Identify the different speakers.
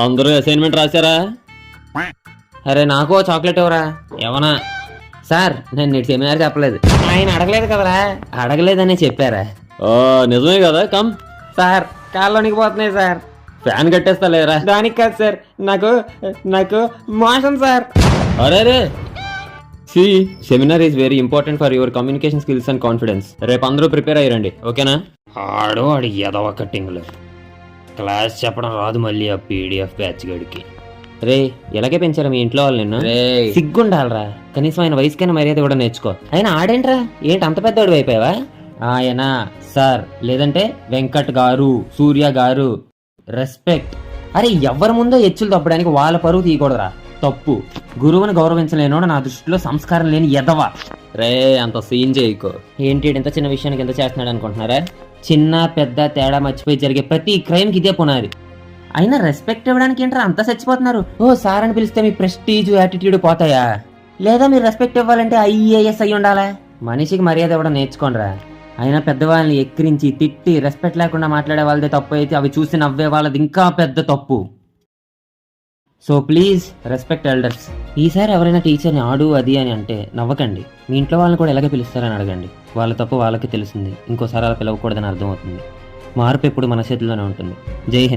Speaker 1: అందరూ అసైన్మెంట్ రాశారా?
Speaker 2: అరే నాకు చాక్లెట్ ఎవరా ఏమన్నా? సార్ నేను నీకు సెమినార్ చెప్పలేదు. ఆయన అడగలేదు కదరా. అడగలేదనే చెప్పారా?
Speaker 1: ఓ నిజమే కదా. కమ్
Speaker 2: సార్ కాళ్ళలోనికి పోతున్నాయి సార్.
Speaker 1: ఫ్యాన్ కట్టేస్తా లేరా.
Speaker 2: దానికి కాదు సార్, నాకు మోషన్ సార్.
Speaker 1: అరే this seminar is very important for your communication skills and confidence. రేపు అందరూ ప్రిపేర్ అయ్యండి, ఓకేనా?
Speaker 2: ఆడు ఎదవ కట్టింగ్లు. క్లాస్ చెప్పడం రాదు మళ్ళీ ఆ పీడిఎఫ్ బ్యాచ్ గడికి. రే ఎలాగే పెంచారా మీ ఇంట్లో వాళ్ళు నిన్ను? సిగ్గుండాలరా, కనీసం ఆయన వయసుకైనా మర్యాద కూడా నేర్చుకో. ఆయన ఆడేంట్రా, ఏంటి అంత పెద్దవాడు అయిపోయావా? ఆయన సార్ లేదంటే వెంకట్ గారు, సూర్య గారు, రెస్పెక్ట్. అరే ఎవరి ముందో ఎచ్చులు తప్పడానికి వాళ్ళ పరువు తీయకూడదురా, తప్పు. గురువుని గౌరవించలేనోడు నా దృష్టిలో సంస్కారం లేని ఎదవ.
Speaker 1: రే అంత సీన్ చేయకో.
Speaker 2: ఏంటి ఇంత చిన్న విషయానికి ఎంత చేస్తున్నాడు అనుకుంటున్నారా? చిన్న పెద్ద తేడా మర్చిపోయి జరిగే ప్రతి క్రైమ్కి ఇదే పునాది. అయినా రెస్పెక్ట్ ఇవ్వడానికి ఏంట్రా అంతా చచ్చిపోతున్నారు? ఓ సార్ అని పిలిస్తే మీ ప్రెస్టీజ్ యాటిట్యూడ్ పోతాయా? లేదా మీరు రెస్పెక్ట్ ఇవ్వాలంటే IAS అయి ఉండాలా? మనిషికి మర్యాద ఇవ్వడం నేర్చుకోనరా. అయినా పెద్దవాళ్ళని ఎక్కిరించి తిట్టి రెస్పెక్ట్ లేకుండా మాట్లాడే వాళ్ళదే తప్పు అయితే అవి చూసి నవ్వే వాళ్ళది ఇంకా పెద్ద తప్పు. So please respect elders. ఈసారి ఎవరైనా టీచర్ని ఆడు అది అని అంటే నవ్వకండి. మీ ఇంట్లో వాళ్ళని కూడా ఎలాగే పిలుస్తారని అడగండి. వాళ్ళ తప్పు వాళ్ళకి తెలిసింది, ఇంకోసారి అలా పిలవకూడదని అర్థమవుతుంది. మార్పు ఎప్పుడు మన చేతిలోనే ఉంటుంది. జై హింద్.